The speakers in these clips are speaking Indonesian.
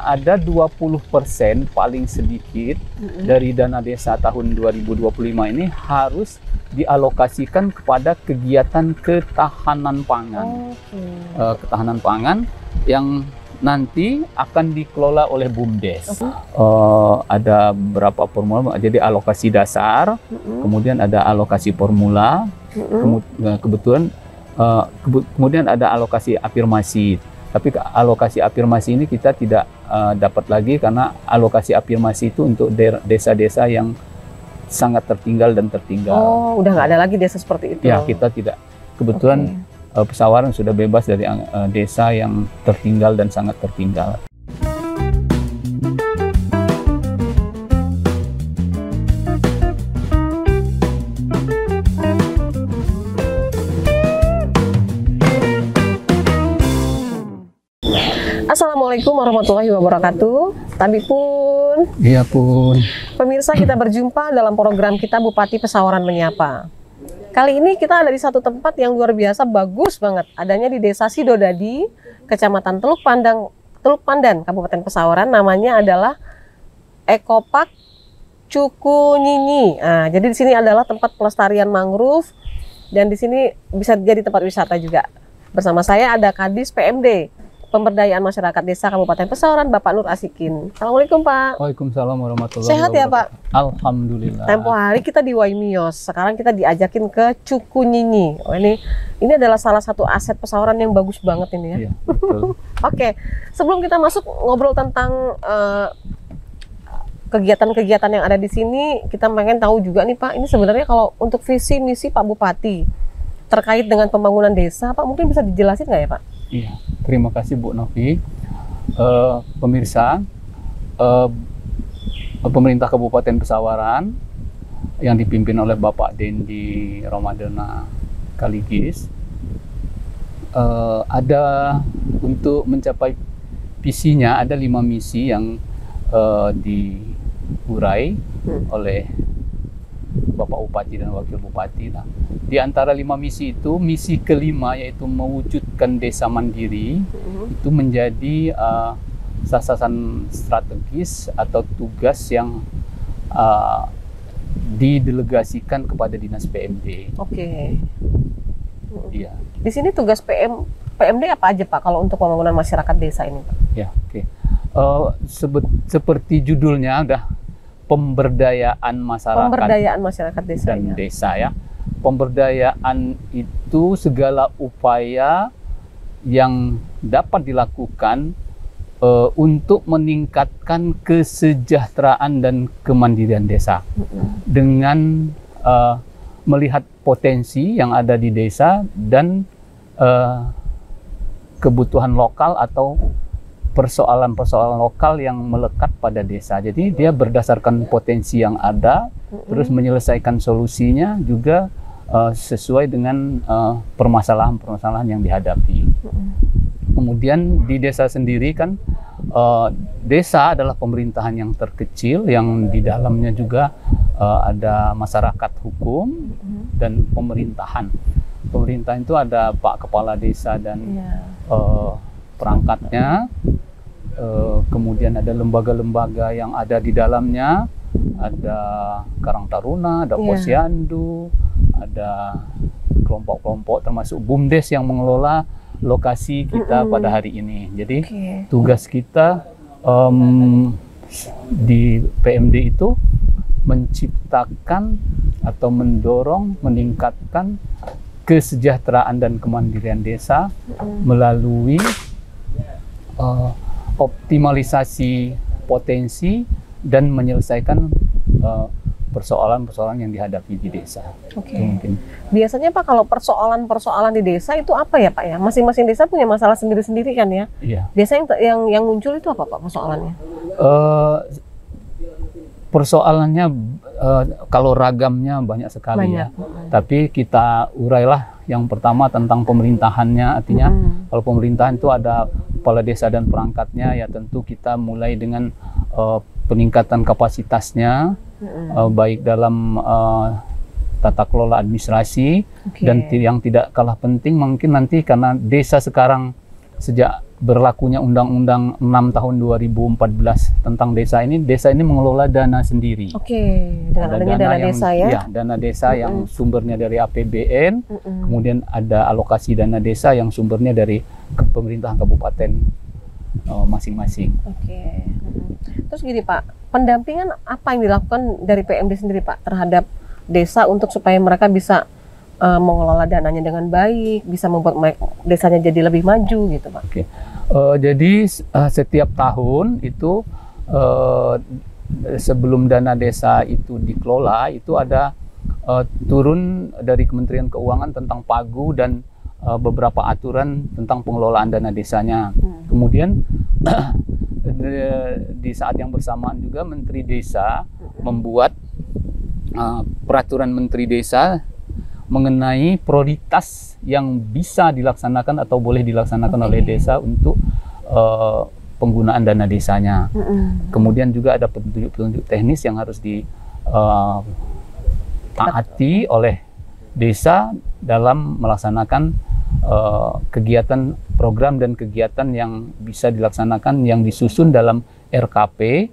ada 20% paling sedikit dari dana desa tahun 2025 ini harus dialokasikan kepada kegiatan ketahanan pangan. Ketahanan pangan yang nanti akan dikelola oleh BUMDes. Ada berapa formula, jadi alokasi dasar, kemudian ada alokasi formula, kemudian ada alokasi afirmasi. Tapi alokasi afirmasi ini kita tidak dapat lagi karena alokasi afirmasi itu untuk desa-desa yang sangat tertinggal dan tertinggal. Oh, udah nggak ada lagi desa seperti itu? Ya, kita tidak. Kebetulan Pesawaran sudah bebas dari desa yang tertinggal dan sangat tertinggal. Assalamualaikum warahmatullahi wabarakatuh. Tapi pun, Iya pun. pemirsa, kita berjumpa dalam program kita Bupati Pesawaran Menyapa. Kali ini kita ada di satu tempat yang luar biasa bagus banget. Adanya di Desa Sidodadi, Kecamatan Teluk Pandan, Kabupaten Pesawaran. Namanya adalah Ekopark Cukunyinyi. Nah, jadi di sini adalah tempat pelestarian mangrove dan di sini bisa jadi tempat wisata juga. Bersama saya ada Kadis PMD, Pemberdayaan Masyarakat Desa Kabupaten Pesawaran, Bapak Nur Asikin. Assalamualaikum Pak. Waalaikumsalam warahmatullahi wabarakatuh. Sehat ya Pak? Alhamdulillah. Tempo hari kita di Waimios, sekarang kita diajakin ke Cukunyinyi. Oh, ini adalah salah satu aset Pesawaran yang bagus banget ini ya. Iya, betul. Oke, sebelum kita masuk ngobrol tentang kegiatan-kegiatan yang ada di sini, kita pengen tahu juga nih Pak, ini sebenarnya kalau untuk visi misi Pak Bupati terkait dengan pembangunan desa, Pak mungkin bisa dijelasin nggak ya Pak? Iya, terima kasih Bu Novi. Pemirsa, pemerintah Kabupaten Pesawaran yang dipimpin oleh Bapak Dendi Ramadana Kaligis ada untuk mencapai visinya, ada 5 misi yang diurai oleh Bapak Bupati dan Wakil Bupati. Nah, di antara 5 misi itu, misi kelima yaitu mewujudkan desa mandiri itu menjadi sasaran strategis atau tugas yang didelegasikan kepada Dinas PMD. Oke. Iya. Di sini tugas PMD apa aja Pak kalau untuk pembangunan masyarakat desa ini Pak? Ya, oke. Seperti judulnya udah pemberdayaan masyarakat desa dan desa ya. Pemberdayaan itu segala upaya yang dapat dilakukan untuk meningkatkan kesejahteraan dan kemandirian desa dengan melihat potensi yang ada di desa dan kebutuhan lokal atau persoalan-persoalan lokal yang melekat pada desa. Jadi dia berdasarkan potensi yang ada, terus menyelesaikan solusinya juga sesuai dengan permasalahan-permasalahan yang dihadapi. Kemudian di desa sendiri kan, desa adalah pemerintahan yang terkecil, yang di dalamnya juga ada masyarakat hukum dan pemerintahan. Pemerintahan itu ada Pak Kepala Desa dan perangkatnya. Kemudian ada lembaga-lembaga yang ada di dalamnya, ada Karang Taruna, ada Posyandu, ada kelompok-kelompok termasuk BUMDes yang mengelola lokasi kita pada hari ini. Jadi tugas kita di PMD itu menciptakan atau mendorong, meningkatkan kesejahteraan dan kemandirian desa melalui optimalisasi potensi dan menyelesaikan persoalan-persoalan yang dihadapi di desa. Mungkin. Biasanya Pak kalau persoalan-persoalan di desa itu apa ya Pak ya? Masing-masing desa punya masalah sendiri-sendiri kan ya? Iya. Biasanya yang muncul itu apa Pak persoalannya? Persoalannya kalau ragamnya banyak sekali ya. Tapi kita urailah yang pertama tentang pemerintahannya. Artinya kalau pemerintahan itu ada kepala desa dan perangkatnya, ya tentu kita mulai dengan peningkatan kapasitasnya, baik dalam tata kelola administrasi dan yang tidak kalah penting mungkin nanti karena desa sekarang sejak berlakunya Undang-Undang 6 tahun 2014 tentang desa ini mengelola dana sendiri. Oke, dengan adanya dana desa ya? Ya, dana desa yang sumbernya dari APBN, kemudian ada alokasi dana desa yang sumbernya dari pemerintahan kabupaten masing-masing. Oke. Terus gini Pak, pendampingan apa yang dilakukan dari PMD sendiri Pak terhadap desa untuk supaya mereka bisa mengelola dananya dengan baik, bisa membuat desanya jadi lebih maju gitu Pak? Oke. Jadi setiap tahun itu sebelum dana desa itu dikelola itu ada turun dari Kementerian Keuangan tentang pagu dan beberapa aturan tentang pengelolaan dana desanya. Kemudian di saat yang bersamaan juga Menteri Desa membuat peraturan Menteri Desa mengenai prioritas yang bisa dilaksanakan atau boleh dilaksanakan oleh desa untuk penggunaan dana desanya. Kemudian juga ada petunjuk-petunjuk teknis yang harus ditaati oleh desa dalam melaksanakan kegiatan program dan kegiatan yang bisa dilaksanakan yang disusun dalam RKP,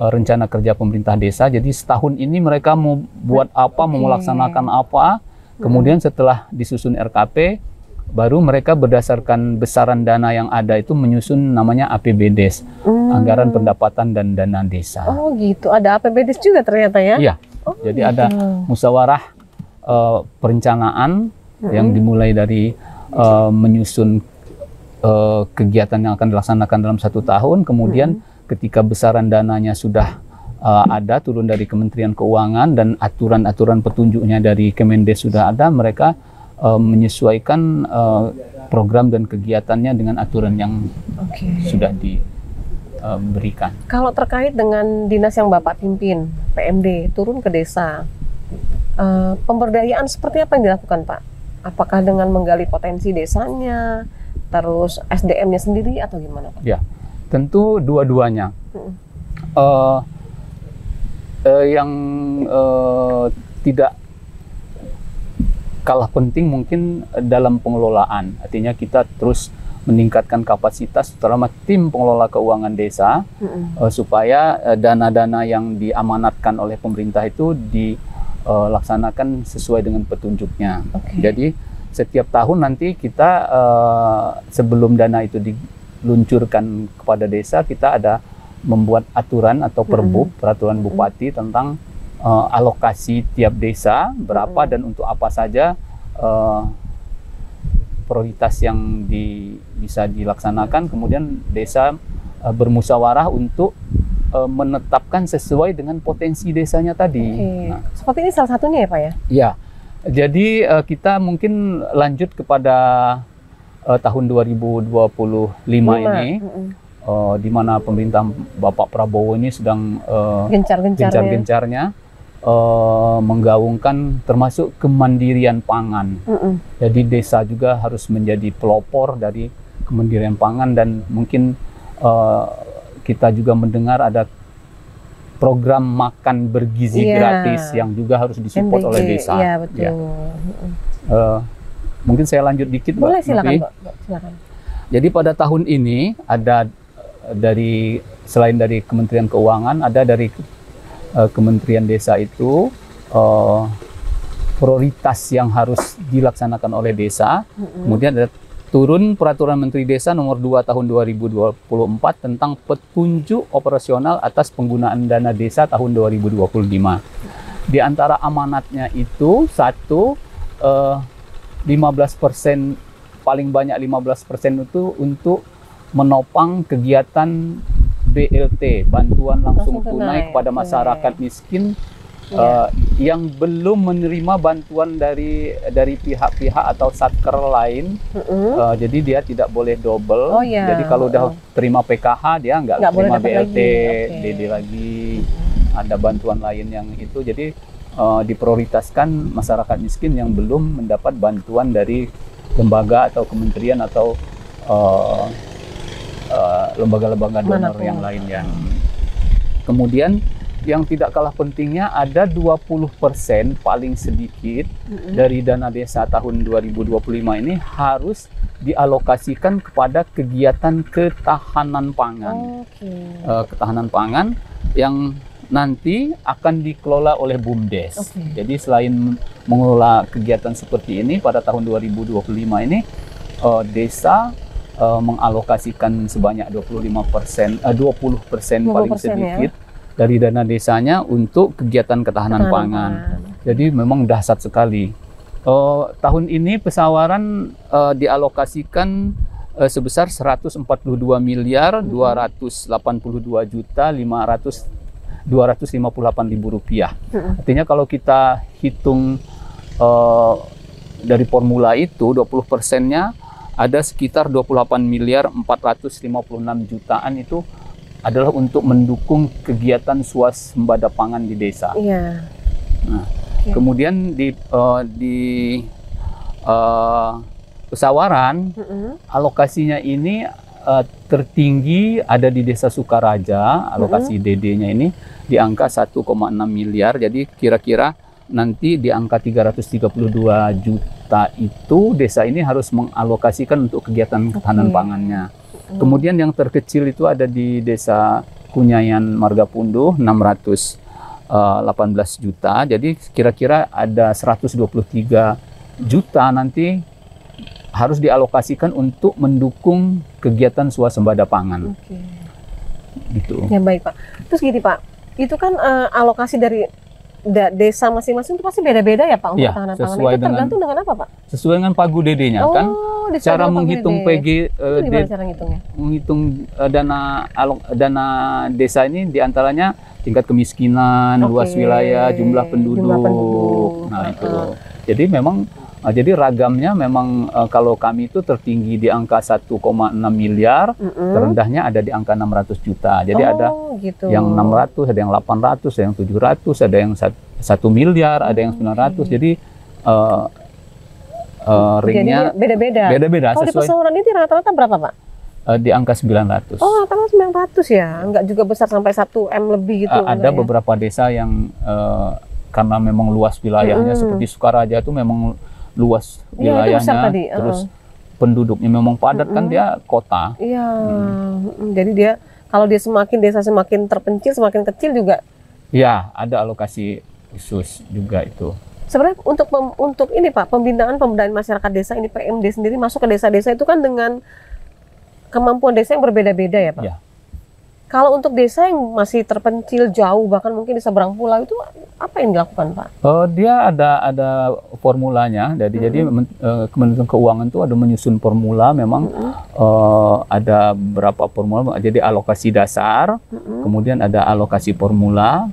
rencana kerja pemerintah desa. Jadi setahun ini mereka mau buat apa, mau melaksanakan apa. Kemudian setelah disusun RKP, baru mereka berdasarkan besaran dana yang ada itu menyusun namanya APBDes, anggaran pendapatan dan dana desa. Oh gitu, ada APBDes juga ternyata ya? Iya, jadi ada musyawarah perencanaan yang dimulai dari menyusun kegiatan yang akan dilaksanakan dalam 1 tahun, kemudian ketika besaran dananya sudah ada turun dari Kementerian Keuangan dan aturan-aturan petunjuknya dari Kemendes sudah ada, mereka menyesuaikan program dan kegiatannya dengan aturan yang sudah diberikan. Kalau terkait dengan dinas yang Bapak pimpin, PMD, turun ke desa, pemberdayaan seperti apa yang dilakukan Pak? Apakah dengan menggali potensi desanya, terus SDM-nya sendiri atau gimana Pak? Ya, tentu dua-duanya. Yang tidak kalah penting mungkin dalam pengelolaan, artinya kita terus meningkatkan kapasitas terutama tim pengelola keuangan desa supaya dana-dana yang diamanatkan oleh pemerintah itu dilaksanakan sesuai dengan petunjuknya. Jadi setiap tahun nanti kita sebelum dana itu diluncurkan kepada desa, kita ada membuat aturan atau perbuk, peraturan bupati tentang alokasi tiap desa berapa dan untuk apa saja prioritas yang bisa dilaksanakan. Kemudian desa bermusyawarah untuk menetapkan sesuai dengan potensi desanya tadi. Nah, seperti ini salah satunya ya Pak ya? Ya, jadi kita mungkin lanjut kepada tahun 2025 ini. Di mana pemerintah Bapak Prabowo ini sedang gencar-gencarnya menggaungkan termasuk kemandirian pangan. Jadi desa juga harus menjadi pelopor dari kemandirian pangan dan mungkin kita juga mendengar ada program makan bergizi gratis yang juga harus disupport oleh desa. Iya, betul. Ya. Mungkin saya lanjut dikit, Mbak. Boleh, silakan, Mbak. Silakan. Jadi pada tahun ini ada selain dari Kementerian Keuangan, ada dari Kementerian Desa itu prioritas yang harus dilaksanakan oleh desa. Kemudian ada turun Peraturan Menteri Desa Nomor 2 Tahun 2024 tentang petunjuk operasional atas penggunaan dana desa tahun 2025. Di antara amanatnya itu 15%, paling banyak 15% itu untuk menopang kegiatan BLT, bantuan langsung tunai kepada masyarakat miskin yang belum menerima bantuan dari pihak-pihak atau satker lain. Jadi dia tidak boleh double. Jadi kalau udah terima PKH dia nggak terima BLT, DD lagi. Ada bantuan lain yang itu. Jadi diprioritaskan masyarakat miskin yang belum mendapat bantuan dari lembaga atau kementerian atau lembaga-lembaga donor yang lain. Kemudian yang tidak kalah pentingnya ada 20% paling sedikit dari dana desa tahun 2025 ini harus dialokasikan kepada kegiatan ketahanan pangan. Ketahanan pangan yang nanti akan dikelola oleh BUMDes. Jadi selain mengelola kegiatan seperti ini pada tahun 2025 ini desa mengalokasikan sebanyak 20% paling sedikit dari dana desanya untuk kegiatan ketahanan pangan. Jadi memang dahsyat sekali. Tahun ini pesawaran dialokasikan sebesar 142 miliar 282 juta 258.000 rupiah. Artinya kalau kita hitung dari formula itu 20%-nya ada sekitar 28 miliar 456 jutaan itu adalah untuk mendukung kegiatan swasembada pangan di desa. Nah, kemudian di pesawaran alokasinya ini tertinggi ada di Desa Sukaraja, alokasi DD-nya ini di angka 1,6 miliar. Jadi kira-kira nanti di angka 332 juta itu desa ini harus mengalokasikan untuk kegiatan ketahanan pangannya. Kemudian yang terkecil itu ada di Desa Kunyayan Margapunduh 618 juta. Jadi kira-kira ada 123 juta nanti harus dialokasikan untuk mendukung kegiatan swasembada pangan. Gitu. Ya baik Pak. Terus gini Pak, itu kan alokasi dari desa masing-masing itu pasti beda-beda ya Pak untuk ketahanan pangan. Itu tergantung dengan apa Pak? Sesuai dengan pagu DD-nya kan. Cara menghitung PG, cara ngitungnya? Menghitung dana desa ini diantaranya tingkat kemiskinan, luas wilayah, jumlah penduduk. Nah itu. Jadi memang jadi ragamnya memang kalau kami itu tertinggi di angka 1,6 miliar, terendahnya ada di angka 600 juta. Jadi ada yang 600, ada yang 800, ada yang 700, ada yang 1 miliar, ada yang 900. Jadi ringnya beda-beda. Kalau di pesawaran ini rata-rata berapa Pak? Di angka 900. Oh, rata-rata 900 ya? Enggak juga besar sampai 1 M lebih gitu? Ada beberapa desa yang karena memang luas wilayahnya seperti Sukaraja itu memang luas wilayahnya, terus penduduknya memang padat kan dia kota. Jadi dia kalau dia desa semakin terpencil, semakin kecil juga. Ya, ada alokasi khusus juga itu. Sebenarnya untuk ini Pak, pemberdayaan masyarakat desa ini PMD sendiri masuk ke desa-desa itu kan dengan kemampuan desa yang berbeda-beda ya Pak. Kalau untuk desa yang masih terpencil jauh, bahkan mungkin di seberang pulau itu apa yang dilakukan Pak? Dia ada formulanya. Jadi Kementerian Keuangan itu ada menyusun formula. Memang ada berapa formula. Jadi alokasi dasar, kemudian ada alokasi formula,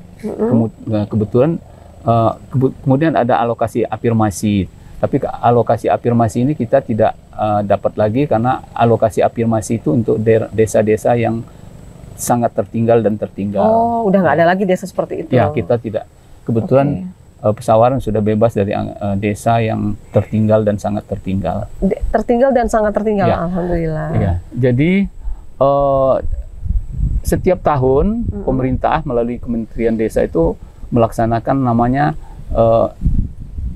kemudian ada alokasi afirmasi. Tapi alokasi afirmasi ini kita tidak dapat lagi karena alokasi afirmasi itu untuk desa-desa yang sangat tertinggal dan tertinggal. Oh, udah nggak ada lagi desa seperti itu. Ya, kita tidak. Kebetulan pesawaran sudah bebas dari desa yang tertinggal dan sangat tertinggal. Tertinggal dan sangat tertinggal, alhamdulillah. Ya, jadi setiap tahun pemerintah melalui Kementerian Desa itu melaksanakan namanya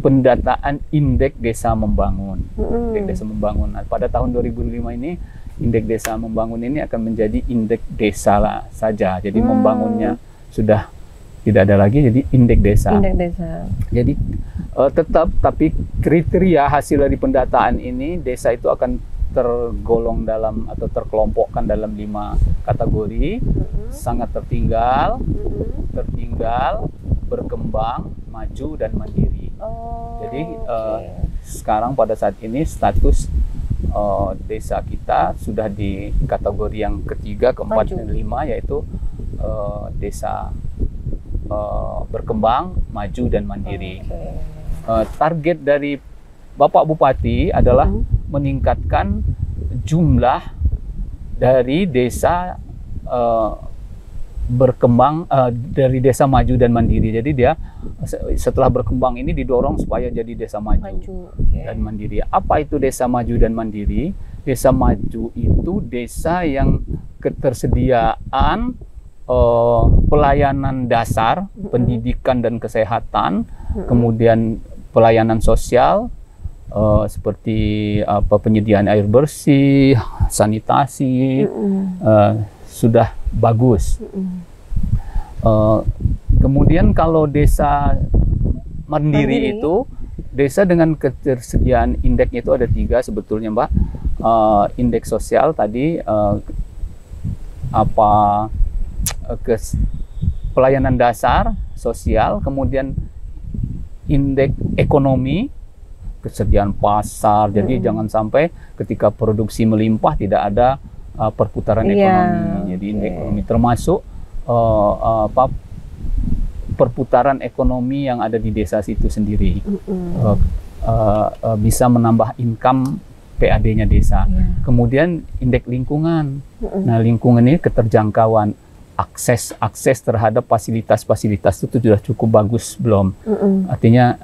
pendataan Indeks Desa Membangun. Indeks Desa Membangun. Nah, pada tahun 2005 ini Indeks Desa Membangun ini akan menjadi indeks desa saja. Jadi membangunnya sudah tidak ada lagi, jadi indeks desa. Jadi tapi kriteria hasil dari pendataan ini desa itu akan tergolong dalam atau terkelompokkan dalam 5 kategori. Sangat tertinggal, berkembang, maju, dan mandiri. Jadi sekarang pada saat ini status desa kita sudah di kategori yang ketiga, keempat, dan 5, yaitu desa berkembang, maju, dan mandiri. Target dari Bapak Bupati adalah meningkatkan jumlah dari desa berkembang, dari desa maju dan mandiri. Jadi dia setelah berkembang ini didorong supaya jadi desa maju dan mandiri. Apa itu desa maju dan mandiri? Desa maju itu desa yang ketersediaan pelayanan dasar, pendidikan dan kesehatan, kemudian pelayanan sosial seperti penyediaan air bersih, sanitasi, sudah bagus. Kemudian kalau desa mandiri itu, desa dengan ketersediaan indeksnya itu ada 3 sebetulnya, Mbak. Indeks sosial tadi, pelayanan dasar sosial, kemudian indeks ekonomi, kesediaan pasar. Jadi jangan sampai ketika produksi melimpah tidak ada perputaran ekonomi. Jadi indeks ekonomi termasuk perputaran ekonomi yang ada di desa situ sendiri, bisa menambah income PAD-nya desa. Kemudian indeks lingkungan. Nah, lingkungan ini keterjangkauan, akses terhadap fasilitas-fasilitas itu sudah cukup bagus belum? Artinya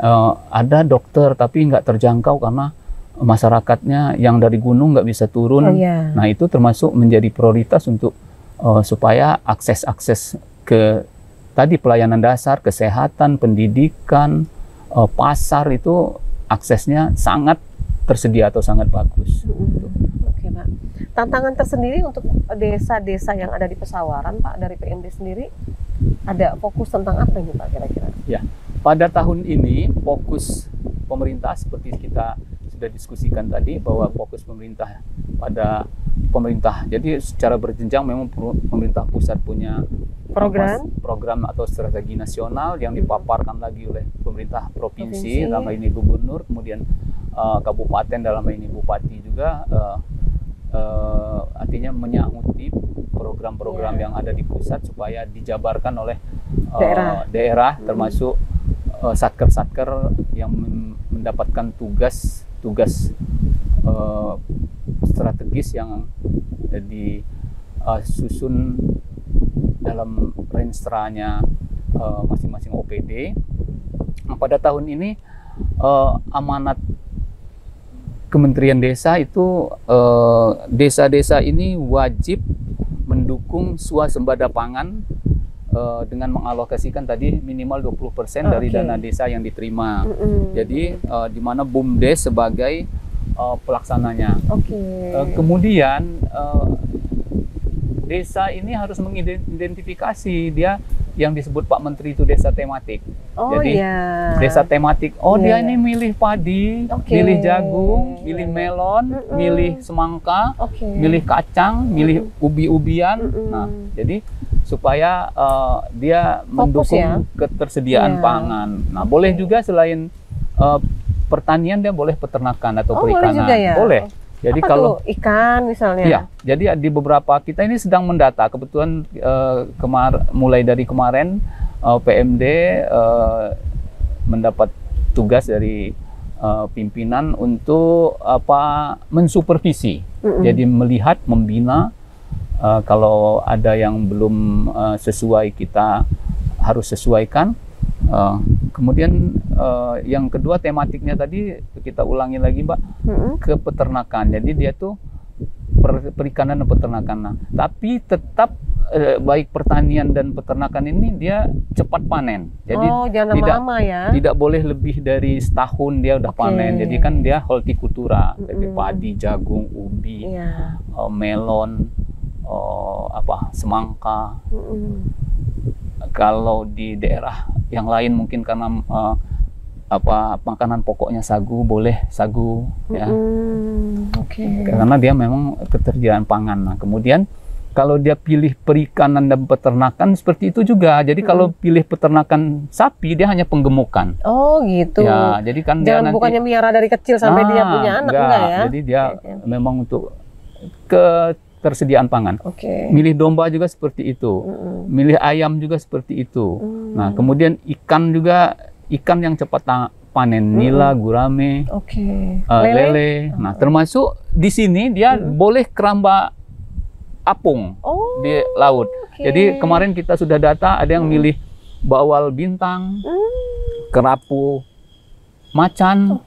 ada dokter tapi nggak terjangkau karena masyarakatnya yang dari gunung nggak bisa turun. Nah, itu termasuk menjadi prioritas untuk supaya akses ke tadi pelayanan dasar, kesehatan, pendidikan, pasar itu aksesnya sangat tersedia atau sangat bagus. Oke, Pak. Tantangan tersendiri untuk desa-desa yang ada di Pesawaran, Pak, dari PMD sendiri, ada fokus tentang apa ini, Pak, kira-kira? Ya, pada tahun ini fokus pemerintah seperti kita sudah diskusikan tadi, bahwa fokus pemerintah pada pemerintah. Jadi secara berjenjang memang pemerintah pusat punya program atau strategi nasional yang dipaparkan lagi oleh pemerintah provinsi, dalam hal ini gubernur, kemudian kabupaten, dalam hal ini bupati juga, artinya menyangkuti program-program yang ada di pusat supaya dijabarkan oleh daerah, termasuk satker-satker yang mendapatkan tugas strategis yang disusun dalam range-nya masing-masing OPD. Nah, pada tahun ini amanat Kementerian Desa itu, desa-desa ini wajib mendukung swasembada pangan dengan mengalokasikan tadi minimal 20% dari dana desa yang diterima. Jadi di mana BUMDes sebagai pelaksananya. Kemudian desa ini harus mengidentifikasi dia yang disebut Pak Menteri itu desa tematik. Jadi desa tematik, dia ini milih padi, milih jagung, milih melon, milih semangka, milih kacang, milih ubi-ubian. Nah, jadi supaya dia mendukung ketersediaan pangan. Nah, boleh juga selain pertanian, dia boleh peternakan atau perikanan. Boleh juga ya? Boleh. Jadi apa kalau tuh, ikan misalnya? Iya, jadi di beberapa kita ini sedang mendata. Kebetulan mulai dari kemarin PMD mendapat tugas dari pimpinan untuk mensupervisi. Jadi melihat, membina, kalau ada yang belum sesuai kita harus sesuaikan. Kemudian yang kedua tematiknya tadi kita ulangi lagi, Mbak, ke peternakan. Jadi dia tuh perikanan dan peternakan. Nah, tapi tetap baik pertanian dan peternakan ini dia cepat panen. Jadi jangan lama-lama ya. Tidak boleh lebih dari setahun dia udah panen. Jadi kan dia hortikultura, jadi padi, jagung, ubi, melon, semangka. Kalau di daerah yang lain mungkin karena makanan pokoknya sagu, boleh sagu ya. Karena dia memang ketersediaan pangan. Nah, kemudian kalau dia pilih perikanan dan peternakan seperti itu juga. Jadi kalau pilih peternakan sapi, dia hanya penggemukan. Oh gitu. Ya, jadi kan jangan bukannya miara dari kecil sampai dia punya anak, enggak ya? Jadi dia memang untuk ketersediaan pangan. Milih domba juga seperti itu. Milih ayam juga seperti itu. Nah, kemudian ikan juga, ikan yang cepat panen, nila, gurame, lele. Nah, termasuk di sini dia boleh keramba apung di laut. Jadi kemarin kita sudah data, ada yang milih bawal bintang, kerapu macan,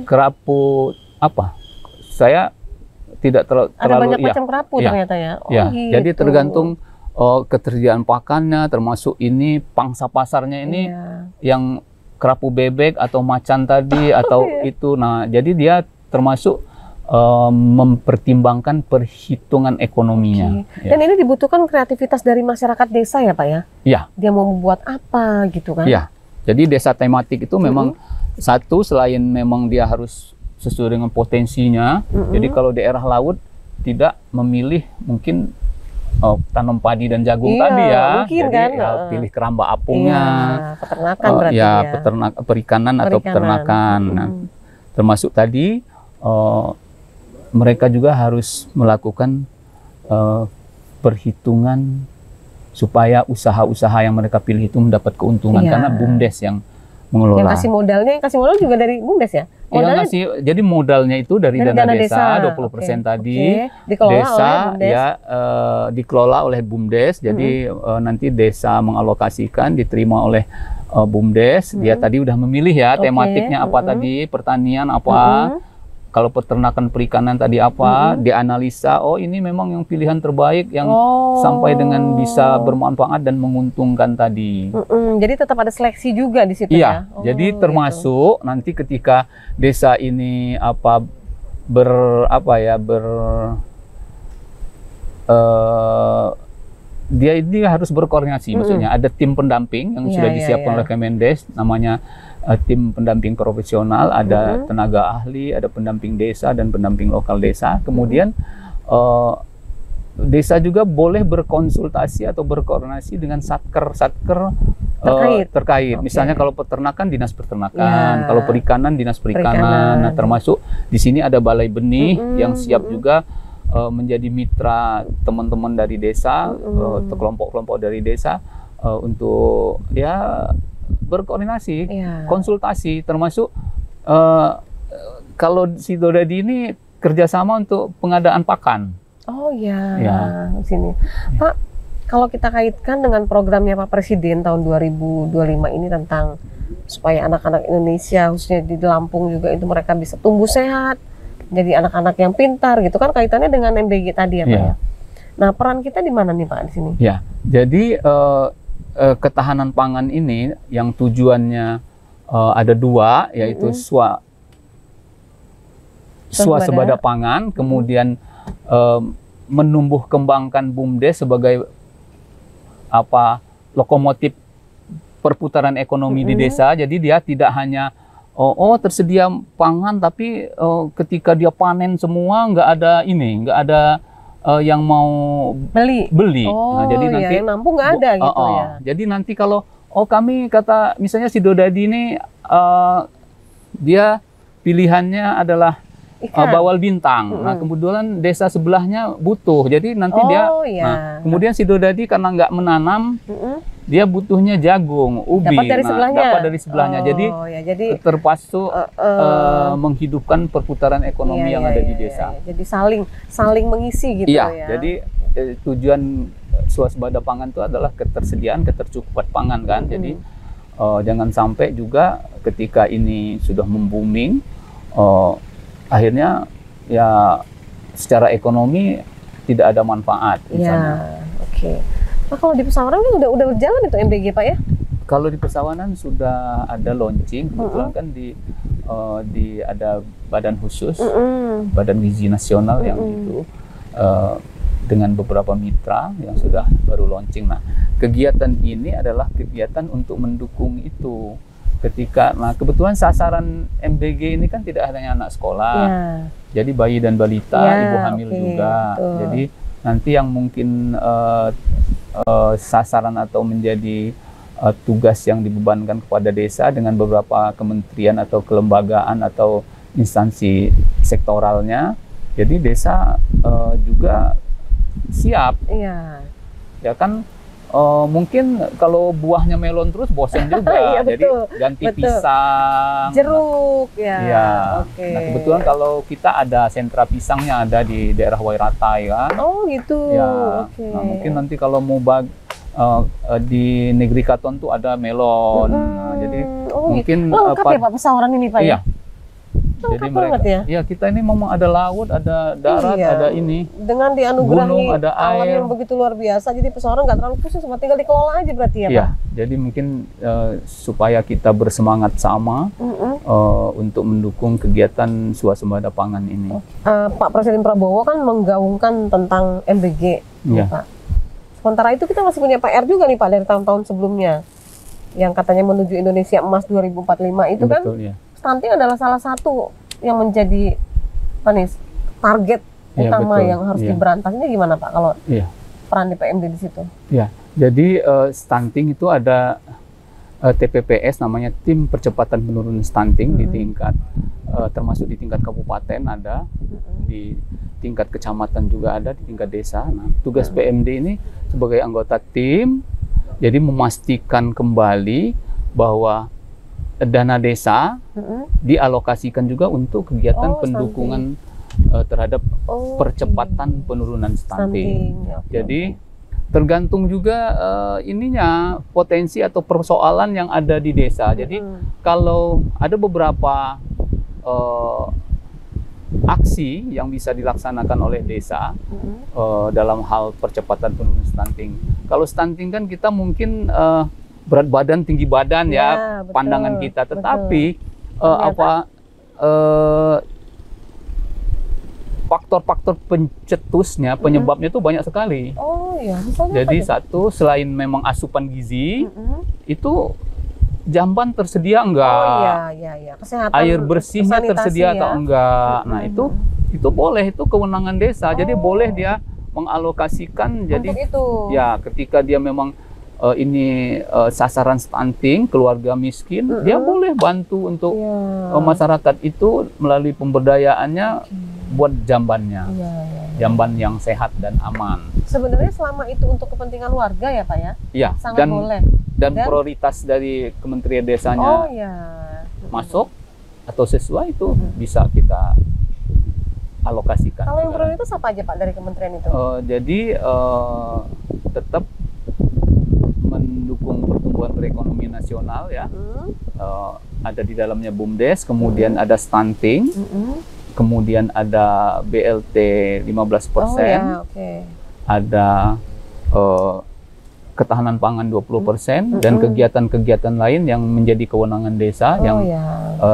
kerapu saya tidak terlalu ada banyak macam kerapu ternyata ya. Jadi tergantung ketersediaan pakannya, termasuk ini pangsa pasarnya ini yang kerapu bebek atau macan tadi atau itu. Nah, jadi dia termasuk mempertimbangkan perhitungan ekonominya. Dan ini dibutuhkan kreativitas dari masyarakat desa ya Pak ya? Iya. Dia mau membuat apa gitu kan? Iya. Jadi desa tematik itu memang satu, selain memang dia harus sesuai dengan potensinya. Jadi kalau daerah laut tidak memilih mungkin tanam padi dan jagung tadi ya. Jadi kan? Pilih keramba apungnya. Peternakan berarti ya. Perikanan atau peternakan. Nah, termasuk tadi mereka juga harus melakukan perhitungan supaya usaha-usaha yang mereka pilih itu mendapat keuntungan, karena BUMDes yang mengelola. Yang kasih modal juga dari BUMDes ya? Jadi modalnya itu dari dana desa 20% tadi. Dikelola desa oleh BUMDes. Ya dikelola oleh BUMDes. Jadi nanti desa mengalokasikan, diterima oleh BUMDes. Dia tadi udah memilih ya tematiknya apa tadi, pertanian apa. Kalau peternakan perikanan tadi apa, dianalisa, oh ini memang yang pilihan terbaik yang sampai dengan bisa bermanfaat dan menguntungkan tadi. Jadi tetap ada seleksi juga di situ ya? Jadi termasuk nanti ketika desa ini dia ini harus berkoordinasi, maksudnya ada tim pendamping yang sudah disiapkan oleh Kemendes, namanya tim pendamping profesional, ada tenaga ahli, ada pendamping desa dan pendamping lokal desa. Kemudian desa juga boleh berkonsultasi atau berkoordinasi dengan satker terkait. Misalnya kalau peternakan, dinas peternakan, kalau perikanan, dinas perikanan. Nah, termasuk di sini ada balai benih yang siap juga menjadi mitra teman-teman dari desa, kelompok-kelompok dari desa untuk ya berkoordinasi, konsultasi, termasuk kalau si Dodadi ini kerjasama untuk pengadaan pakan. Di sini. Pak, kalau kita kaitkan dengan programnya Pak Presiden tahun 2025 ini tentang supaya anak-anak Indonesia, khususnya di Lampung juga itu mereka bisa tumbuh sehat, jadi anak-anak yang pintar gitu kan, kaitannya dengan MBG tadi ya Pak ya. Nah, peran kita di mana nih Pak di sini? Ya, jadi ketahanan pangan ini yang tujuannya ada dua, yaitu swasembada pangan, kemudian menumbuh kembangkan BUMDes sebagai lokomotif perputaran ekonomi di desa. Jadi dia tidak hanya tersedia pangan, tapi ketika dia panen semua nggak ada yang mau beli. Nah, jadi nanti yang mampu nggak ada gitu ya. Jadi nanti kalau kami kata misalnya si Dodadi ini dia pilihannya adalah bawal bintang. Nah, kebetulan desa sebelahnya butuh. Jadi nanti nah, kemudian si Dodadi karena nggak menanam, dia butuhnya jagung, ubi. Dapat dari sebelahnya. Jadi terpaksa menghidupkan perputaran ekonomi yang ada di desa. Jadi saling mengisi gitu ya. Jadi tujuan swasembada pangan itu adalah ketercukupan pangan kan. Jadi jangan sampai juga ketika ini sudah membooming, akhirnya ya secara ekonomi tidak ada manfaat misalnya. Nah, kalau di Pesawaran kan udah berjalan itu MBG Pak ya? Kalau di Pesawaran sudah ada launching, kebetulan kan di ada badan khusus, Badan Gizi Nasional yang itu dengan beberapa mitra yang sudah baru launching. Nah, kegiatan ini adalah kegiatan untuk mendukung itu. Nah kebetulan sasaran MBG ini kan tidak hanya anak sekolah, jadi bayi dan balita, ibu hamil juga. Jadi nanti yang mungkin sasaran atau menjadi tugas yang dibebankan kepada desa dengan beberapa kementerian atau kelembagaan atau instansi sektoralnya. Jadi desa juga siap. Ya kan. Mungkin kalau buahnya melon terus bosan juga, jadi ganti pisang, jeruk Nah, kebetulan kalau kita ada sentra pisangnya ada di daerah Wairatai kan. Nah, mungkin nanti kalau mau di Negeri Katon tuh ada melon. Nah, jadi mungkin lengkap ya Pak Pesawaran ini Pak ya? Jadi banget mereka, ya. kita ini memang ada laut, ada darat, Iya. ada ini. Dengan dianugerahi Gunung, ada alam air. yang begitu luar biasa, jadi pesohor nggak terlalu pusing, cuma tinggal dikelola aja berarti ya, Pak? Iya, jadi mungkin supaya kita bersemangat sama untuk mendukung kegiatan swasembada pangan ini. Pak Presiden Prabowo kan menggaungkan tentang MBG, Iya. Pak. Sementara itu kita masih punya PR juga nih Pak dari tahun-tahun sebelumnya, yang katanya menuju Indonesia Emas 2045 itu kan. Betul, ya. Stunting adalah salah satu yang menjadi target Iya, utama betul. yang harus Iya. diberantas. Ini gimana Pak kalau Iya. peran di PMD di situ? Ya, jadi stunting itu ada TPPS, namanya Tim Percepatan Penurunan Stunting di tingkat termasuk di tingkat kabupaten ada, di tingkat kecamatan juga ada, di tingkat desa. Nah, tugas PMD ini sebagai anggota tim, jadi memastikan kembali bahwa dana desa dialokasikan juga untuk kegiatan pendukungan terhadap percepatan penurunan stunting. Jadi tergantung juga ininya potensi atau persoalan yang ada di desa. Jadi kalau ada beberapa aksi yang bisa dilaksanakan oleh desa dalam hal percepatan penurunan stunting. Kalau stunting kan kita mungkin berat badan, tinggi badan ya, betul, pandangan kita. Tetapi faktor-faktor pencetusnya, penyebabnya itu banyak sekali. Oh iya, misalnya jadi satu, selain memang asupan gizi, itu jamban tersedia enggak? Oh iya. Kesehatan, air bersihnya tersedia atau enggak? Nah itu boleh, itu kewenangan desa. Jadi boleh dia mengalokasikan. Jadi itu. Ya, ketika dia memang ini sasaran stunting, keluarga miskin, dia boleh bantu untuk masyarakat itu melalui pemberdayaannya buat jambannya, jamban yang sehat dan aman. Sebenarnya selama itu untuk kepentingan warga ya Pak ya? Iya, sangat boleh. Dan prioritas dari Kementerian Desanya masuk atau sesuai itu bisa kita alokasikan. Kalau yang prioritas apa aja Pak dari kementerian itu? Jadi tetap mendukung pertumbuhan perekonomian nasional ya. Ada di dalamnya BUMDes, kemudian ada stunting, kemudian ada BLT 15%, ada ketahanan pangan 20%, dan kegiatan-kegiatan lain yang menjadi kewenangan desa yang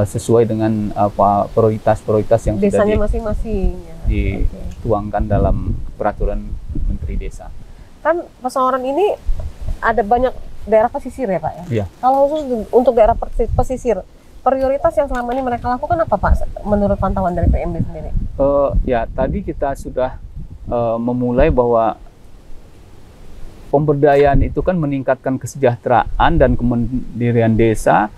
sesuai dengan prioritas-prioritas yang desanya masing-masing dituangkan dalam peraturan Menteri Desa. Kan Pesohoran ini ada banyak daerah pesisir ya Pak ya? Iya. Kalau khusus untuk daerah pesisir, prioritas yang selama ini mereka lakukan apa Pak menurut pantauan dari PMD sendiri? Ya, tadi kita sudah memulai bahwa pemberdayaan itu kan meningkatkan kesejahteraan dan kemandirian desa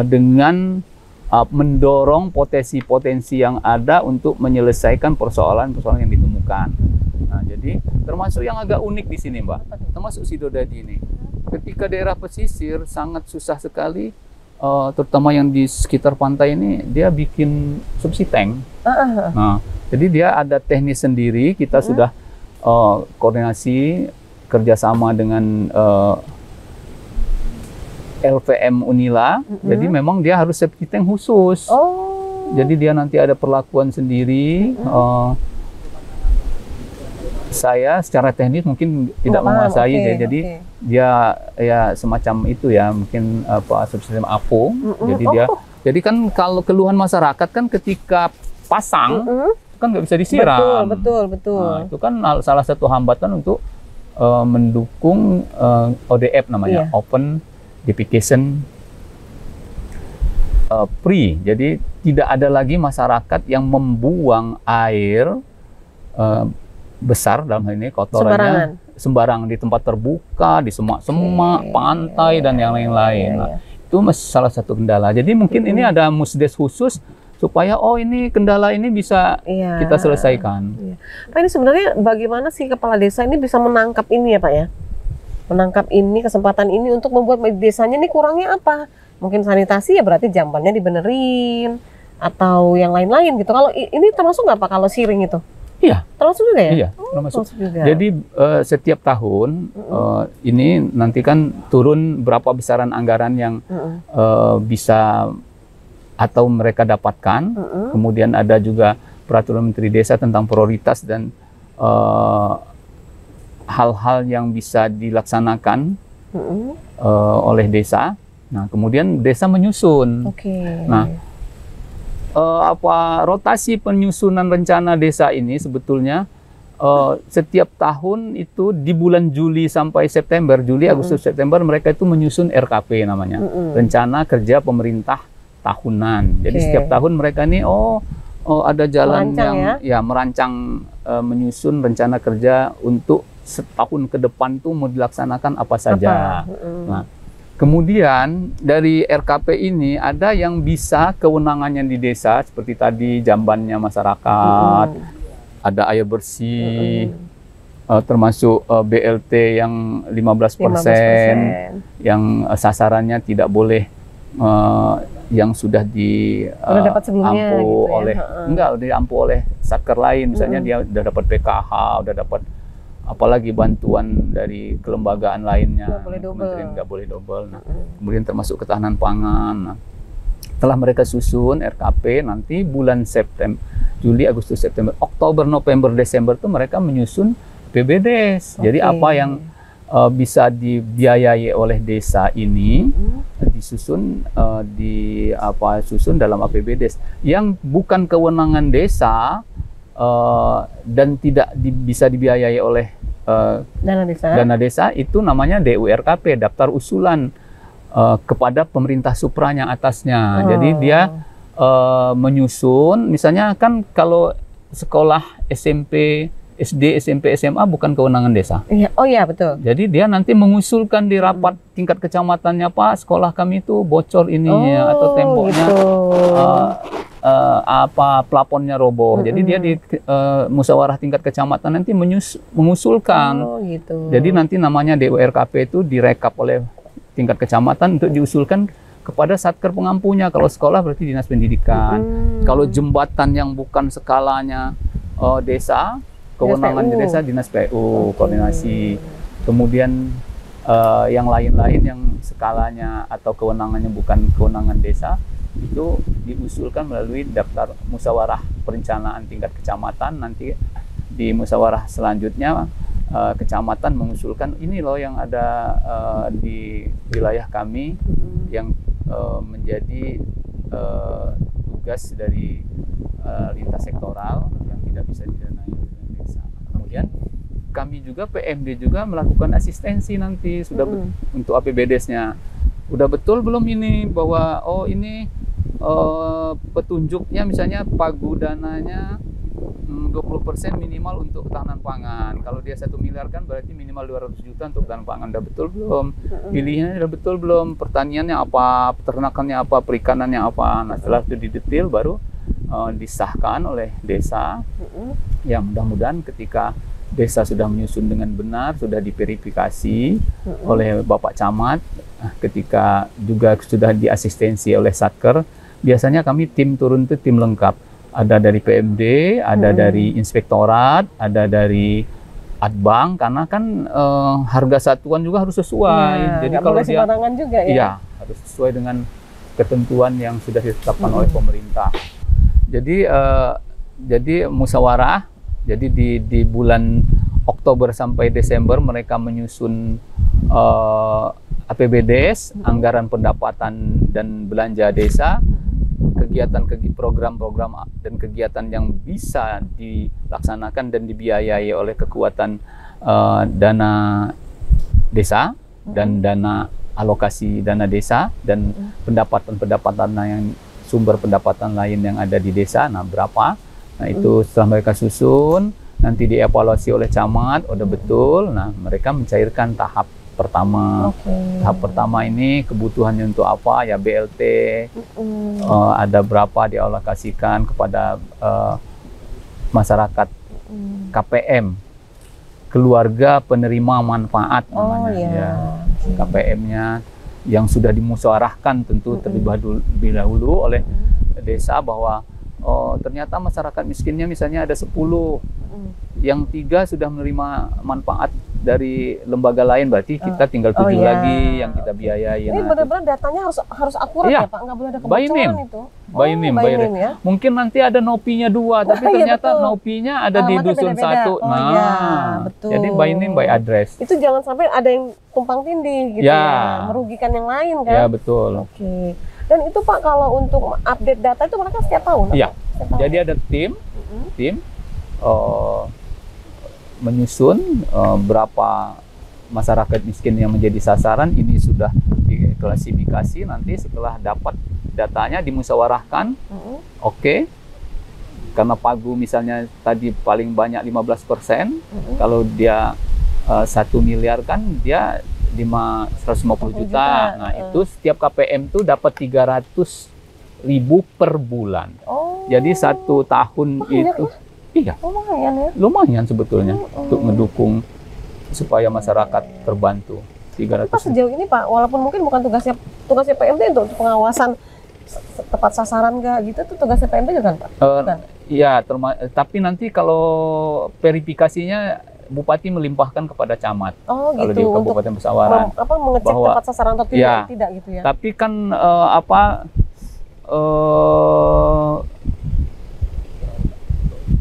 dengan mendorong potensi-potensi yang ada untuk menyelesaikan persoalan-persoalan yang ditemukan. Nah, jadi termasuk yang agak unik di sini, Mbak, termasuk Sidodadi ini. Ketika daerah pesisir sangat susah sekali, terutama yang di sekitar pantai ini, dia bikin subsidi tank. Nah, jadi dia ada teknis sendiri. Kita sudah koordinasi kerjasama dengan LVM Unila. Jadi memang dia harus subsidi tank khusus. Jadi dia nanti ada perlakuan sendiri. Saya secara teknis mungkin tidak menguasai, jadi dia ya semacam itu ya, mungkin subsidi apung. Jadi kan kalau keluhan masyarakat kan ketika pasang kan nggak bisa disiram. Betul. Nah, itu kan salah satu hambatan untuk mendukung ODF namanya, Open Defecation Free. Jadi tidak ada lagi masyarakat yang membuang air besar, dalam hal ini kotorannya sembarangan di tempat terbuka, di semak-semak, pantai dan yang lain-lain. Nah, itu salah satu kendala. Jadi mungkin ini ada musdes khusus supaya ini kendala ini bisa kita selesaikan. Pak, ini sebenarnya bagaimana sih kepala desa ini bisa menangkap ini ya Pak ya? Menangkap ini, kesempatan ini untuk membuat desanya ini kurangnya apa? Mungkin sanitasi ya, berarti jambannya dibenerin atau yang lain-lain gitu. Kalau ini termasuk nggak Pak kalau siring itu? Iya. Termasuk juga ya? Iya, termasuk juga. Jadi setiap tahun ini nanti kan turun berapa besaran anggaran yang bisa atau mereka dapatkan. Kemudian ada juga peraturan Menteri Desa tentang prioritas dan hal-hal yang bisa dilaksanakan oleh desa. Nah, kemudian desa menyusun. Nah, rotasi penyusunan rencana desa ini sebetulnya setiap tahun itu di bulan Juli sampai September, Juli, Agustus, September mereka itu menyusun RKP namanya, Rencana Kerja Pemerintah Tahunan. Jadi setiap tahun mereka ini ada jalan merancang, merancang, menyusun rencana kerja untuk setahun ke depan tuh mau dilaksanakan apa saja. Nah, kemudian dari RKP ini ada yang bisa kewenangannya di desa seperti tadi jambannya masyarakat, ada air bersih, termasuk BLT yang 15%, yang sasarannya tidak boleh yang sudah diampu oleh diampu oleh satker lain, misalnya dia udah dapat PKH, udah dapat apalagi bantuan dari kelembagaan lainnya, kementerian nggak boleh double. Nah, kemudian termasuk ketahanan pangan. Nah, setelah mereka susun RKP, nanti bulan September, Juli, Agustus, September, Oktober, November, Desember tuh mereka menyusun PBDes. Jadi apa yang bisa dibiayai oleh desa ini disusun susun dalam APBDes yang bukan kewenangan desa dan tidak bisa dibiayai oleh dana desa, itu namanya DURKP, daftar usulan kepada pemerintah supranya atasnya. Jadi dia menyusun, misalnya kan kalau sekolah SMP, SD, SMP, SMA bukan kewenangan desa. Oh iya, betul. Jadi dia nanti mengusulkan di rapat tingkat kecamatannya, Pak, sekolah kami itu bocor ini atau temboknya plafonnya roboh. Jadi dia di musyawarah tingkat kecamatan nanti mengusulkan. Jadi nanti namanya DURKP itu direkap oleh tingkat kecamatan untuk diusulkan kepada satker pengampunya. Kalau sekolah berarti dinas pendidikan. Kalau jembatan yang bukan skalanya desa, kewenangan di desa dinas PU koordinasi. Kemudian yang lain-lain yang skalanya atau kewenangannya bukan kewenangan desa itu diusulkan melalui daftar musyawarah perencanaan tingkat kecamatan. Nanti di musyawarah selanjutnya kecamatan mengusulkan ini loh yang ada di wilayah kami yang menjadi tugas dari lintas sektoral yang tidak bisa didanai oleh desa. Kemudian kami juga PMD juga melakukan asistensi nanti sudah untuk APBDes-nya. Udah betul belum ini bahwa ini petunjuknya misalnya pagu dananya 20% minimal untuk ketahanan pangan. Kalau dia 1 miliar kan berarti minimal 200 juta untuk ketahanan pangan. Udah betul belum? Pilihannya udah betul belum? Pertaniannya apa? Peternakannya apa? Perikanannya apa? Nah, setelah itu didetail baru disahkan oleh desa. Ya, mudah-mudahan ketika desa sudah menyusun dengan benar, sudah diverifikasi oleh Bapak Camat, ketika juga sudah diasistensi oleh Satker, biasanya kami tim turun itu tim lengkap. Ada dari PMD, ada dari inspektorat, ada dari Adbang, karena kan harga satuan juga harus sesuai. Jadi kalau dia juga ya. Iya, harus sesuai dengan ketentuan yang sudah ditetapkan oleh pemerintah. Jadi musyawarah. Jadi di bulan Oktober sampai Desember mereka menyusun APBDes, anggaran pendapatan dan belanja desa, program-program dan kegiatan yang bisa dilaksanakan dan dibiayai oleh kekuatan dana desa dan dana alokasi dana desa dan pendapatan yang sumber pendapatan lain yang ada di desa. Nah, berapa? Nah, itu setelah mereka susun, nanti dievaluasi oleh camat, udah betul. Nah, mereka mencairkan tahap pertama. Tahap pertama ini kebutuhannya untuk apa? Ya BLT, ada berapa dialokasikan kepada masyarakat KPM, keluarga penerima manfaat namanya. KPM-nya yang sudah dimusyawarahkan tentu terlebih dahulu oleh desa bahwa ternyata masyarakat miskinnya misalnya ada 10, yang 3 sudah menerima manfaat dari lembaga lain, berarti kita tinggal 7 iya. lagi yang kita biayai. Ini benar-benar datanya harus akurat Iya. ya Pak, nggak boleh ada By kebocoran name. itu. By name, by name. Ya. Mungkin nanti ada nopinya 2, tapi Iya, ternyata betul. nopinya ada di Alamatnya dusun beda-beda. 1. Oh, iya, betul. Jadi by name, by address. Itu jangan sampai ada yang tumpang tindih gitu Ya. ya, merugikan yang lain kan. Ya, betul. Oke. Dan itu Pak, kalau untuk update data itu mereka setiap tahun? Iya. apa? Setiap tahun. Jadi ada tim menyusun berapa masyarakat miskin yang menjadi sasaran. Ini sudah diklasifikasi, nanti setelah dapat datanya dimusyawarahkan. Oke. Karena pagu misalnya tadi paling banyak 15%, kalau dia 1 miliar kan dia 150 juta. Nah, itu setiap KPM tuh dapat 300.000 per bulan. Oh. Jadi 1 tahun itu iya, lumayan ya. lumayan sebetulnya untuk mendukung supaya masyarakat terbantu. 300. Pak, sejauh ini Pak, walaupun mungkin bukan tugasnya PMD untuk pengawasan tepat sasaran nggak gitu, itu tugasnya PMD juga kan Pak? Bukan? Iya, tapi nanti kalau verifikasinya Bupati melimpahkan kepada camat. Oh Kalau gitu, di Kabupaten Pesawaran. mengecek bahwa- tepat sasaran atau Ya. tidak gitu ya? Tapi kan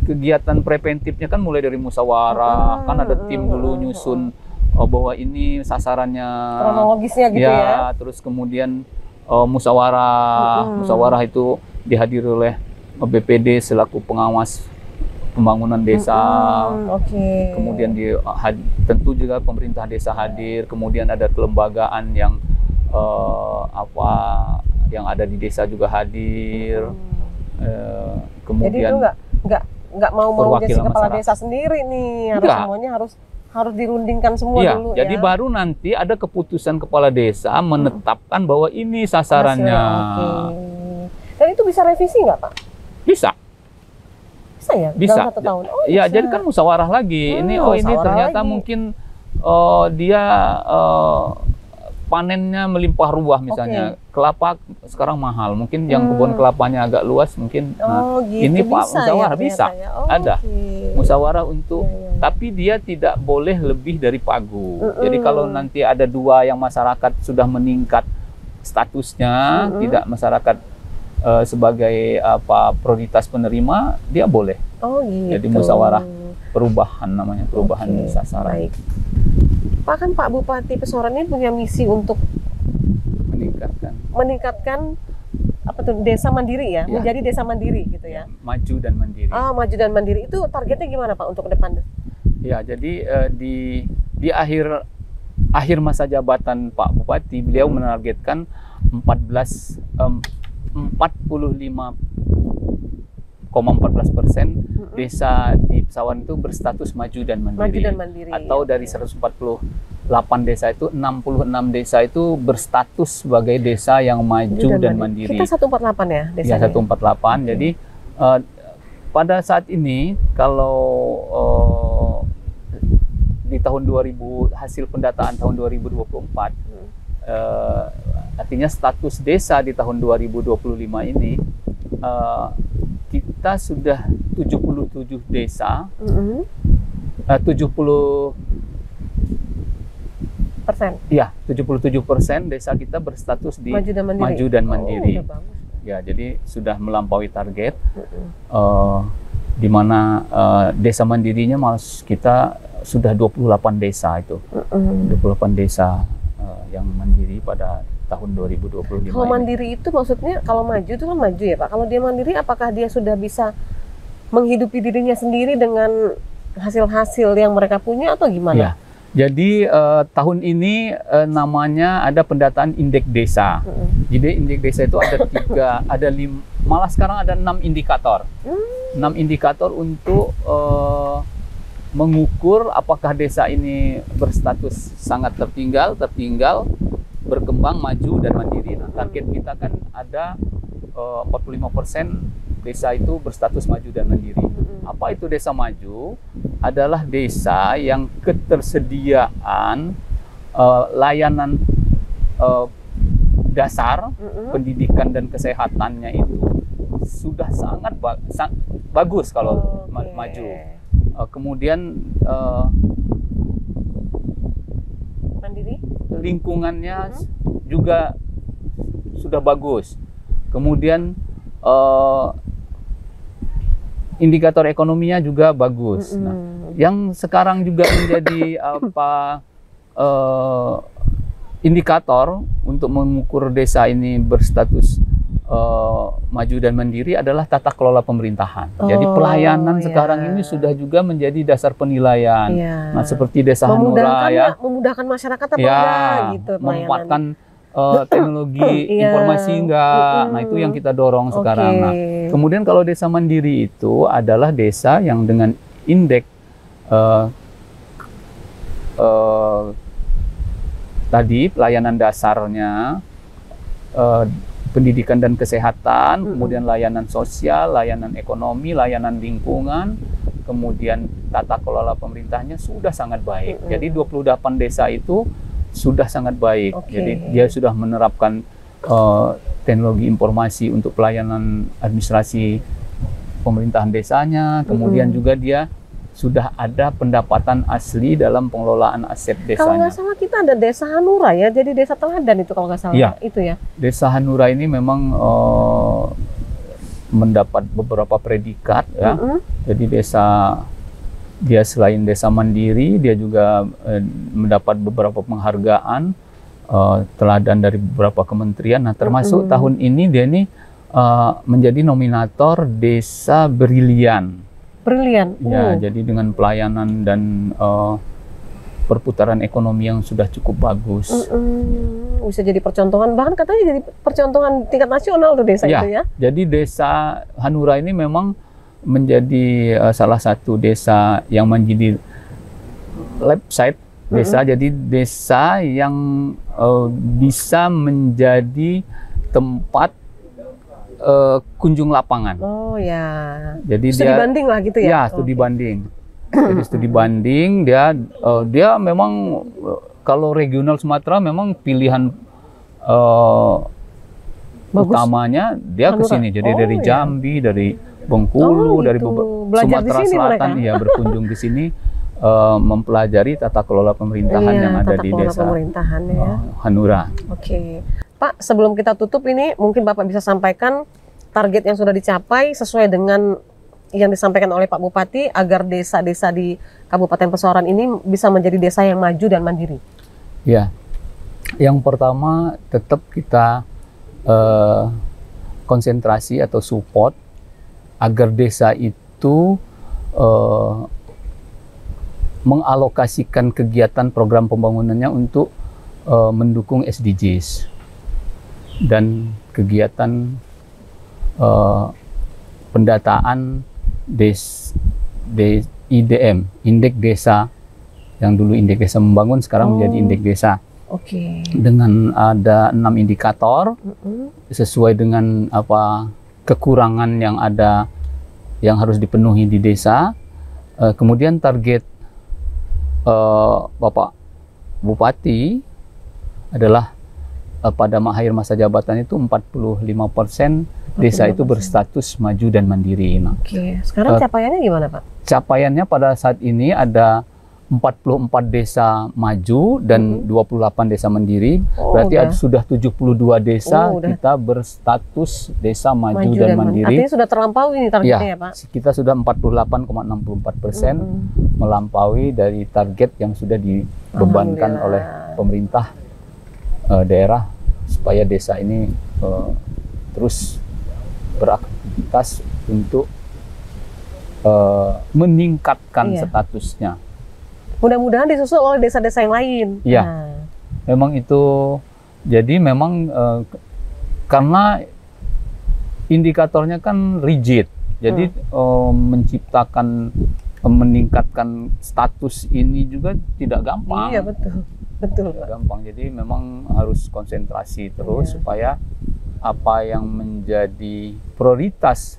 kegiatan preventifnya kan mulai dari musyawarah, kan ada tim dulu nyusun bahwa ini sasarannya, Kronologisnya gitu ya? terus kemudian musyawarah itu dihadiri oleh BPD selaku pengawas pembangunan desa. Oke. Kemudian tentu juga pemerintah desa hadir, kemudian ada kelembagaan yang yang ada di desa juga hadir. Jadi Kemudian itu nggak mau jadi perwakilan kepala masyarakat. desa sendiri nih, harus Enggak. semuanya harus dirundingkan semua iya, dulu jadi ya. baru nanti ada keputusan kepala desa menetapkan bahwa ini sasarannya. Hasilnya, oke. Dan itu bisa revisi nggak Pak? Bisa. Bisa ya? Bisa. Dalam 1 tahun? Oh, Ya, bisa. jadi kan musyawarah lagi. Ini musyawarah ternyata lagi. mungkin dia panennya melimpah ruah misalnya. Kelapa sekarang mahal. Mungkin yang kebun kelapanya agak luas mungkin. Oh gitu, ini Pak bisa musyawarah ya, bisa. ternyata ya? Oh, Ada. oke. Musyawarah untuk Iya. tapi dia tidak boleh lebih dari pagu. Jadi kalau nanti ada 2 yang masyarakat sudah meningkat statusnya, tidak masyarakat sebagai prioritas penerima, dia boleh. Oh gitu. Jadi musyawarah perubahan namanya, perubahan Oke, sasaran. Baik. Pak, kan Pak Bupati Pesawaran ini punya misi untuk meningkatkan apa tuh, desa mandiri ya, Ya. menjadi desa mandiri gitu ya. Maju dan mandiri. Maju dan mandiri itu targetnya gimana Pak untuk ke depan? Ya, jadi di akhir masa jabatan Pak Bupati, beliau menargetkan 45,14% desa di Pesawaran itu berstatus maju dan mandiri. Maju dan mandiri. Atau dari 148 desa itu 66 desa itu berstatus sebagai desa yang maju dan mandiri. Kita 148 ya desanya? Ya, 148. Jadi pada saat ini kalau di tahun 2000 hasil pendataan tahun 2024 artinya status desa di tahun 2025 ini kita sudah 77 desa 77% desa kita berstatus di maju dan mandiri. Oh, udah bagus. Ya, jadi sudah melampaui target. Di mana desa mandirinya malah kita sudah 28 desa itu. 28 desa yang mandiri pada tahun 2025. Kalau mandiri itu maksudnya, kalau maju itu kan maju ya Pak. Kalau dia mandiri, apakah dia sudah bisa menghidupi dirinya sendiri dengan hasil-hasil yang mereka punya atau gimana? Ya. Jadi tahun ini namanya ada pendataan indeks desa. Jadi indeks desa itu ada 5, malah sekarang ada 6 indikator. 6 indikator untuk mengukur apakah desa ini berstatus sangat tertinggal, berkembang, maju dan mandiri. Nah, target kita kan ada 45% desa itu berstatus maju dan mandiri. Apa itu desa maju? Adalah desa yang ketersediaan layanan dasar, pendidikan dan kesehatannya itu sudah sangat bagus kalau maju. Kemudian lingkungannya juga sudah bagus. Kemudian indikator ekonominya juga bagus. Nah, yang sekarang juga menjadi indikator untuk mengukur desa ini berstatus maju dan mandiri adalah tata kelola pemerintahan. Jadi pelayanan sekarang ini sudah juga menjadi dasar penilaian. Nah, seperti Desa Hanura ya, memudahkan masyarakat apa gitu, memanfaatkan teknologi informasi enggak. Nah, itu yang kita dorong sekarang. Nah, kemudian kalau desa mandiri itu adalah desa yang dengan indeks tadi pelayanan dasarnya, pendidikan dan kesehatan, kemudian layanan sosial, layanan ekonomi, layanan lingkungan, kemudian tata kelola pemerintahnya sudah sangat baik. Jadi 28 desa itu sudah sangat baik. Jadi dia sudah menerapkan teknologi informasi untuk pelayanan administrasi pemerintahan desanya, kemudian juga dia sudah ada pendapatan asli dalam pengelolaan aset desanya. Kalau nggak salah kita ada Desa Hanura ya, jadi desa teladan itu kalau nggak salah itu ya. Desa Hanura ini memang mendapat beberapa predikat ya. Jadi dia selain desa mandiri, dia juga mendapat beberapa penghargaan teladan dari beberapa kementerian. Nah, termasuk tahun ini dia ini menjadi nominator Desa Brilian. Ya, jadi dengan pelayanan dan perputaran ekonomi yang sudah cukup bagus. Bisa jadi percontohan, bahkan katanya jadi percontohan tingkat nasional tuh desa itu ya. Jadi Desa Hanura ini memang menjadi salah satu desa yang menjadi website desa. Jadi desa yang bisa menjadi tempat kunjung lapangan. Jadi studi banding lah gitu ya. Ya, studi banding. Jadi studi banding dia memang kalau regional Sumatera memang pilihan utamanya dia ke sini. Jadi dari Jambi, dari Bengkulu, dari Sumatera Selatan berkunjung ke sini mempelajari tata kelola pemerintahan yang ada di desa Hanura. Pak, sebelum kita tutup ini mungkin Bapak bisa sampaikan target yang sudah dicapai sesuai dengan yang disampaikan oleh Pak Bupati agar desa-desa di Kabupaten Pesawaran ini bisa menjadi desa yang maju dan mandiri. Ya, yang pertama tetap kita konsentrasi atau support agar desa itu mengalokasikan kegiatan program pembangunannya untuk mendukung SDGs dan kegiatan pendataan IDM, Indeks Desa, yang dulu Indeks Desa Membangun sekarang menjadi Indeks Desa. Dengan ada 6 indikator sesuai dengan kekurangan yang ada yang harus dipenuhi di desa. Kemudian target Bapak Bupati adalah pada akhir masa jabatan itu 45% desa itu berstatus maju dan mandiri. Sekarang capaiannya gimana, Pak? Capaiannya pada saat ini ada 44 desa maju dan 28 desa mandiri. Berarti sudah 72 desa kita berstatus desa maju dan mandiri. Artinya sudah terlampaui ini targetnya ya, Pak? Kita sudah 48,64% melampaui dari target yang sudah dibebankan oleh pemerintah daerah supaya desa ini terus beraktivitas untuk meningkatkan statusnya. Mudah-mudahan disusul oleh desa-desa yang lain. Memang itu. Jadi memang karena indikatornya kan rigid, jadi menciptakan meningkatkan status ini juga tidak gampang. Iya, betul. Tidak gampang. Jadi memang harus konsentrasi terus supaya apa yang menjadi prioritas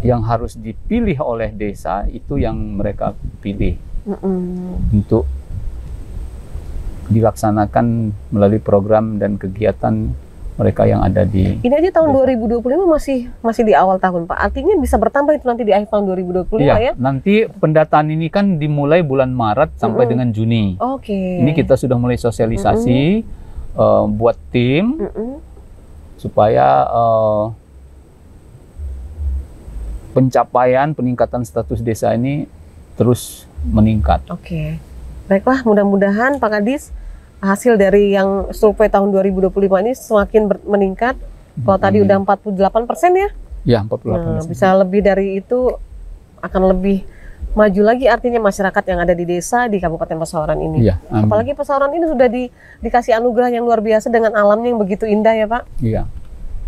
yang harus dipilih oleh desa itu yang mereka pilih untuk dilaksanakan melalui program dan kegiatan mereka yang ada di. Ini aja tahun 2025 masih di awal tahun, Pak. Artinya bisa bertambah itu nanti di akhir tahun 2025 ya? Nanti pendataan ini kan dimulai bulan Maret sampai dengan Juni. Oke. Ini kita sudah mulai sosialisasi buat tim supaya pencapaian peningkatan status desa ini terus meningkat. Oke. Baiklah, mudah-mudahan Pak Kadis hasil dari yang survei tahun 2025 ini semakin meningkat. Kalau tadi udah 48% ya? Ya, 48%. Nah, bisa lebih dari itu, akan lebih maju lagi artinya masyarakat yang ada di desa di Kabupaten Pesawaran ini. Iya, apalagi Pesawaran ini sudah dikasih anugerah yang luar biasa dengan alamnya yang begitu indah ya Pak. Iya,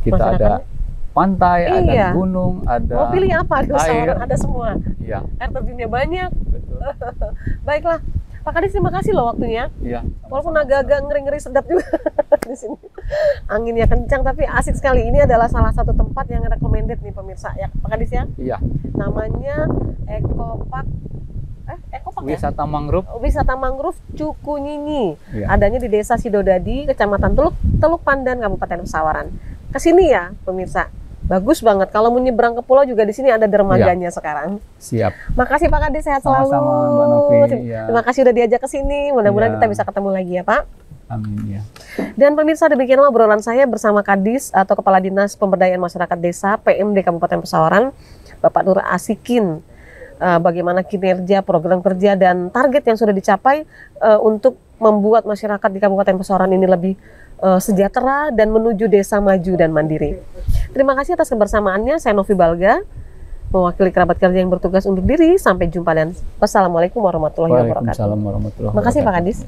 kita ada pantai, ada gunung, ada mau pilih apa di Pesawaran, ada semua. Iya. Air terjunnya banyak. Betul. Baiklah, Pak Kadis, terima kasih loh waktunya. Iya. Walaupun agak-agak ngeri-ngeri sedap juga di sini. Anginnya kencang tapi asik sekali. Ini adalah salah satu tempat yang recommended nih pemirsa ya, Pak Kadis ya. Iya. Namanya Ekopark. Ekopark Wisata Mangrove. Wisata Mangrove Cukunyinyi. Iya. Adanya di Desa Sidodadi, Kecamatan Teluk Pandan, Kabupaten Pesawaran. Kesini ya pemirsa. Bagus banget. Kalau mau nyebrang ke pulau juga di sini ada dermaganya sekarang. Siap. Makasih Pak Kadis, sehat selalu. Sama-sama Mbak Novi. Ya. Terima kasih udah diajak ke sini. Mudah-mudahan kita bisa ketemu lagi ya Pak. Amin ya. Dan pemirsa, demikianlah obrolan saya bersama Kadis atau Kepala Dinas Pemberdayaan Masyarakat Desa PMD Kabupaten Pesawaran, Bapak Nur Asikin. Bagaimana kinerja, program kerja dan target yang sudah dicapai untuk membuat masyarakat di Kabupaten Pesawaran ini lebih sejahtera dan menuju desa maju dan mandiri. Terima kasih atas kebersamaannya. Saya Novi Balga, mewakili kerabat kerja yang bertugas undur diri. Sampai jumpa dan wassalamualaikum warahmatullahi wabarakatuh. Waalaikumsalam warahmatullahi wabarakatuh. Makasih Pak Kadis.